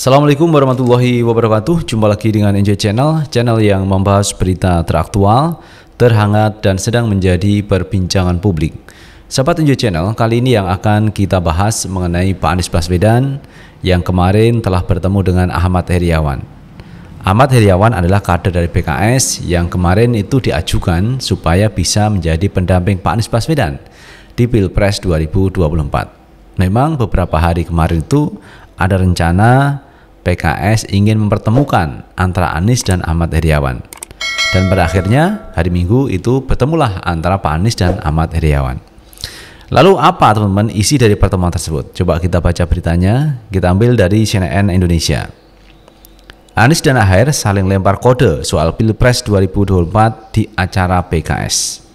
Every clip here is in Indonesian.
Assalamualaikum warahmatullahi wabarakatuh. Jumpa lagi dengan Enjoy Channel yang membahas berita teraktual, terhangat, dan sedang menjadi perbincangan publik. Sahabat Enjoy Channel, kali ini yang akan kita bahas mengenai Pak Anies Baswedan yang kemarin telah bertemu dengan Ahmad Heriawan. Ahmad Heriawan adalah kader dari PKS yang kemarin itu diajukan supaya bisa menjadi pendamping Pak Anies Baswedan di Pilpres 2024. Memang beberapa hari kemarin itu ada rencana PKS ingin mempertemukan antara Anies dan Ahmad Heriawan. Dan pada akhirnya hari Minggu itu bertemulah antara Pak Anies dan Ahmad Heriawan. Lalu apa teman-teman isi dari pertemuan tersebut? Coba kita baca beritanya, kita ambil dari CNN Indonesia. Anies dan Aher saling lempar kode soal Pilpres 2024 di acara PKS.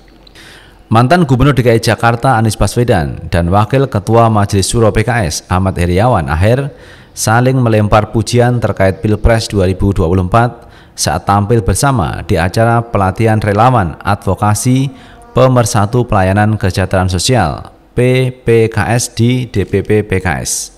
Mantan Gubernur DKI Jakarta Anies Baswedan dan Wakil Ketua Majelis Syuro PKS Ahmad Heriawan Aher saling melempar pujian terkait Pilpres 2024 saat tampil bersama di acara pelatihan relawan advokasi Pemersatu Pelayanan Kesejahteraan Sosial PPKS di DPP PKS.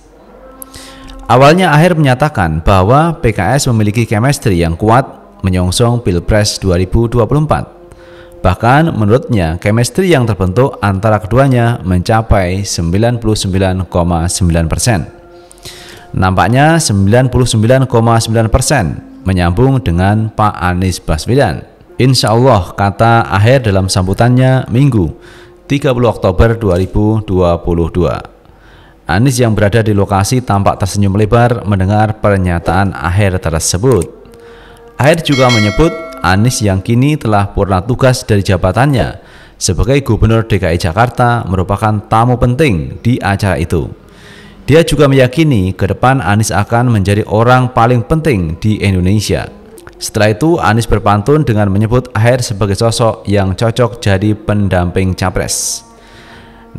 Awalnya Aher menyatakan bahwa PKS memiliki chemistry yang kuat menyongsong Pilpres 2024. Bahkan menurutnya chemistry yang terbentuk antara keduanya mencapai 99,9%. Nampaknya 99,9% menyambung dengan Pak Anies Baswedan. Insya Allah, kata Aher dalam sambutannya Minggu 30 Oktober 2022. Anies yang berada di lokasi tampak tersenyum lebar mendengar pernyataan Aher tersebut. Aher juga menyebut Anies yang kini telah purna tugas dari jabatannya sebagai Gubernur DKI Jakarta merupakan tamu penting di acara itu. Dia juga meyakini ke depan Anies akan menjadi orang paling penting di Indonesia. Setelah itu Anies berpantun dengan menyebut Aher sebagai sosok yang cocok jadi pendamping capres.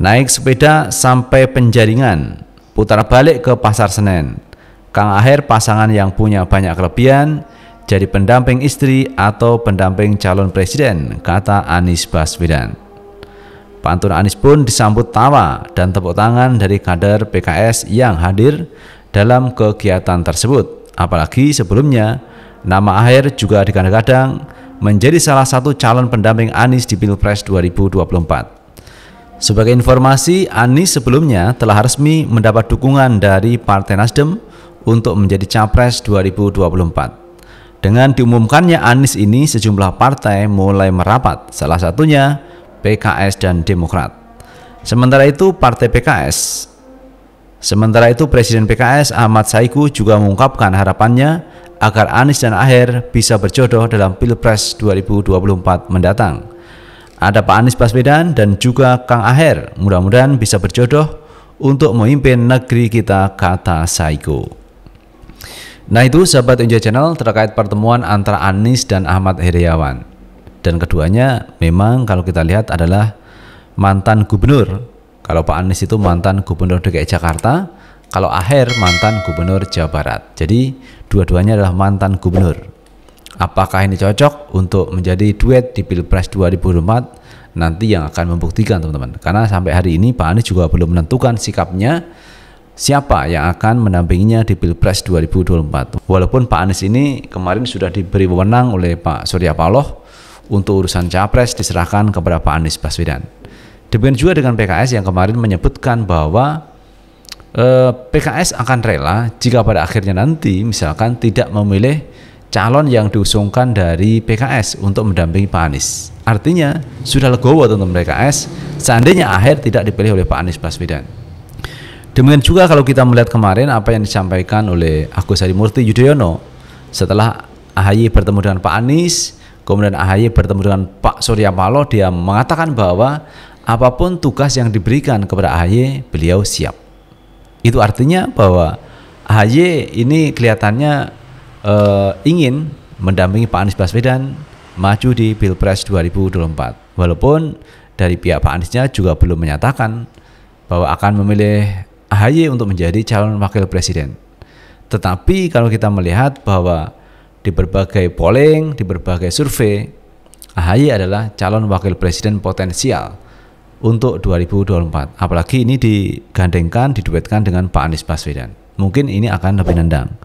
Naik sepeda sampai Penjaringan, putar balik ke Pasar Senen. Kang Aher pasangan yang punya banyak kelebihan, jadi pendamping istri atau pendamping calon presiden, kata Anies Baswedan. Pantun Anies pun disambut tawa dan tepuk tangan dari kader PKS yang hadir dalam kegiatan tersebut. Apalagi sebelumnya nama Aher juga digadang-gadang menjadi salah satu calon pendamping Anies di Pilpres 2024. Sebagai informasi, Anies sebelumnya telah resmi mendapat dukungan dari Partai Nasdem untuk menjadi Capres 2024. Dengan diumumkannya Anies ini, sejumlah partai mulai merapat, salah satunya PKS dan Demokrat. Sementara itu Presiden PKS Ahmad Saiku juga mengungkapkan harapannya agar Anies dan Aher bisa berjodoh dalam Pilpres 2024 mendatang. Ada Pak Anies Baswedan dan juga Kang Aher, mudah-mudahan bisa berjodoh untuk memimpin negeri kita, kata Saiku. Nah, itu sahabat Enjoy Channel terkait pertemuan antara Anies dan Ahmad Heriawan. Dan keduanya memang kalau kita lihat adalah mantan gubernur. Kalau Pak Anies itu mantan Gubernur DKI Jakarta, kalau Aher mantan Gubernur Jawa Barat. Jadi dua-duanya adalah mantan gubernur. Apakah ini cocok untuk menjadi duet di Pilpres 2024? Nanti yang akan membuktikan teman-teman. Karena sampai hari ini Pak Anies juga belum menentukan sikapnya siapa yang akan mendampinginya di Pilpres 2024. Walaupun Pak Anies ini kemarin sudah diberi wewenang oleh Pak Surya Paloh untuk urusan capres diserahkan kepada Pak Anies Baswedan. Demikian juga dengan PKS yang kemarin menyebutkan bahwa PKS akan rela jika pada akhirnya nanti misalkan tidak memilih calon yang diusungkan dari PKS untuk mendampingi Pak Anies. Artinya sudah legowo teman-teman PKS seandainya Aher tidak dipilih oleh Pak Anies Baswedan. Demikian juga kalau kita melihat kemarin apa yang disampaikan oleh Agus Harimurti Yudhoyono setelah AHY bertemu dengan Pak Anies, kemudian AHY bertemu dengan Pak Surya Paloh, dia mengatakan bahwa apapun tugas yang diberikan kepada AHY, beliau siap. Itu artinya bahwa AHY ini kelihatannya ingin mendampingi Pak Anies Baswedan maju di Pilpres 2024. Walaupun dari pihak Pak Aniesnya juga belum menyatakan bahwa akan memilih AHY untuk menjadi calon wakil presiden. Tetapi kalau kita melihat bahwa di berbagai polling, di berbagai survei, AHY adalah calon wakil presiden potensial untuk 2024. Apalagi ini digandengkan, diduetkan dengan Pak Anies Baswedan. Mungkin ini akan lebih nendang.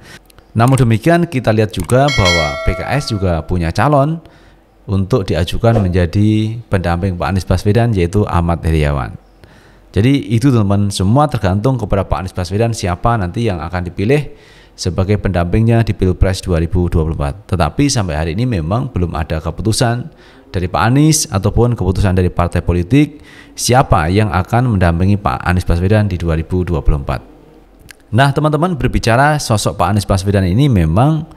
Namun demikian kita lihat juga bahwa PKS juga punya calon untuk diajukan menjadi pendamping Pak Anies Baswedan, yaitu Ahmad Heriawan. Jadi itu teman-teman, semua tergantung kepada Pak Anies Baswedan siapa nanti yang akan dipilih sebagai pendampingnya di Pilpres 2024. Tetapi sampai hari ini memang belum ada keputusan dari Pak Anies ataupun keputusan dari partai politik siapa yang akan mendampingi Pak Anies Baswedan di 2024. Nah teman-teman, berbicara sosok Pak Anies Baswedan ini memang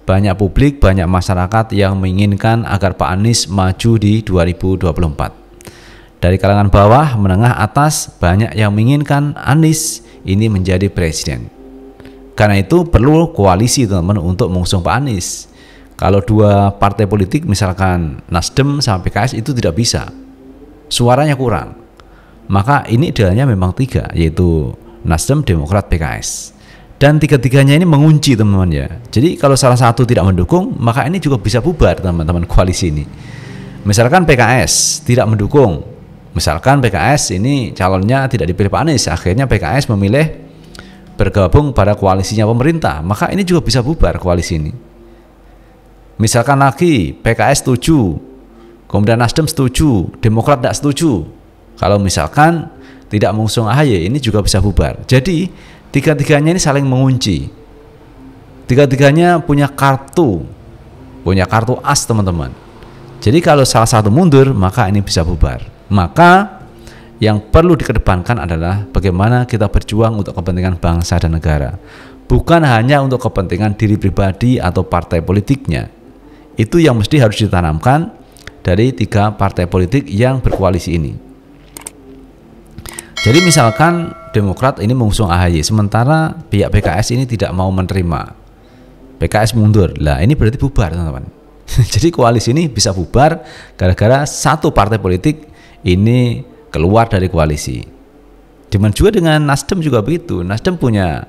banyak publik, banyak masyarakat yang menginginkan agar Pak Anies maju di 2024. Dari kalangan bawah, menengah, atas, banyak yang menginginkan Anies ini menjadi presiden. Karena itu perlu koalisi teman-teman untuk mengusung Pak Anies. Kalau dua partai politik misalkan Nasdem sama PKS itu tidak bisa, suaranya kurang. Maka ini idealnya memang tiga, yaitu Nasdem, Demokrat, PKS. Dan tiga-tiganya ini mengunci teman-teman ya. Jadi kalau salah satu tidak mendukung, maka ini juga bisa bubar teman-teman koalisi ini. Misalkan PKS tidak mendukung, misalkan PKS ini calonnya tidak dipilih Pak Anies, akhirnya PKS memilih bergabung pada koalisinya pemerintah, maka ini juga bisa bubar koalisi ini. Misalkan lagi PKS setuju, kemudian Nasdem setuju, Demokrat tidak setuju, kalau misalkan tidak mengusung AHY, ini juga bisa bubar. Jadi tiga-tiganya ini saling mengunci. Tiga-tiganya punya kartu as teman-teman. Jadi kalau salah satu mundur, maka ini bisa bubar. Maka yang perlu dikedepankan adalah bagaimana kita berjuang untuk kepentingan bangsa dan negara. Bukan hanya untuk kepentingan diri pribadi atau partai politiknya. Itu yang mesti harus ditanamkan dari tiga partai politik yang berkoalisi ini. Jadi misalkan Demokrat ini mengusung AHY, sementara pihak PKS ini tidak mau menerima, PKS mundur, lah ini berarti bubar teman-teman. Jadi koalisi ini bisa bubar gara-gara satu partai politik ini keluar dari koalisi. Cuman juga dengan Nasdem juga begitu. Nasdem punya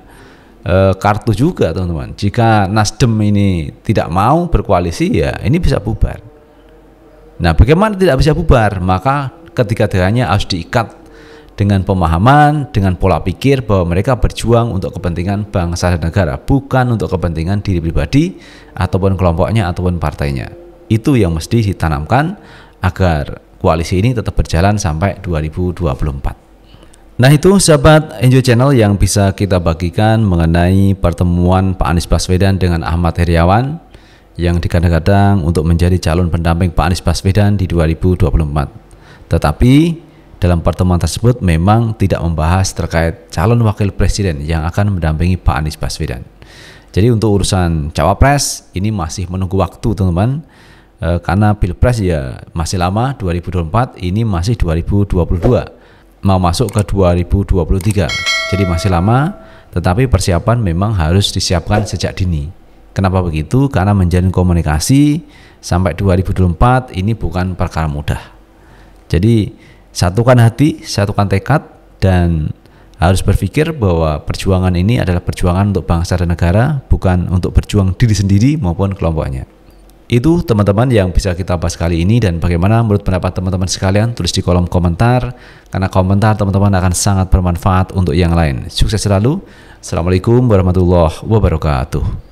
kartu juga teman-teman. Jika Nasdem ini tidak mau berkoalisi, ya ini bisa bubar. Nah bagaimana tidak bisa bubar? Maka ketiga-tiganya harus diikat dengan pemahaman, dengan pola pikir bahwa mereka berjuang untuk kepentingan bangsa dan negara, bukan untuk kepentingan diri pribadi ataupun kelompoknya ataupun partainya. Itu yang mesti ditanamkan agar koalisi ini tetap berjalan sampai 2024. Nah itu sahabat Enjoy Channel yang bisa kita bagikan mengenai pertemuan Pak Anies Baswedan dengan Ahmad Heriawan yang digadang-gadang untuk menjadi calon pendamping Pak Anies Baswedan di 2024. Tetapi dalam pertemuan tersebut memang tidak membahas terkait calon wakil presiden yang akan mendampingi Pak Anies Baswedan. Jadi untuk urusan cawapres ini masih menunggu waktu teman-teman, karena Pilpres ya masih lama, 2024 ini masih 2022, mau masuk ke 2023. Jadi masih lama, tetapi persiapan memang harus disiapkan sejak dini. Kenapa begitu? Karena menjalin komunikasi sampai 2024 ini bukan perkara mudah. Jadi satukan hati, satukan tekad, dan harus berpikir bahwa perjuangan ini adalah perjuangan untuk bangsa dan negara, bukan untuk berjuang diri sendiri maupun kelompoknya. Itu teman-teman yang bisa kita bahas kali ini, dan bagaimana menurut pendapat teman-teman sekalian, tulis di kolom komentar, karena komentar teman-teman akan sangat bermanfaat untuk yang lain. Sukses selalu. Assalamualaikum warahmatullahi wabarakatuh.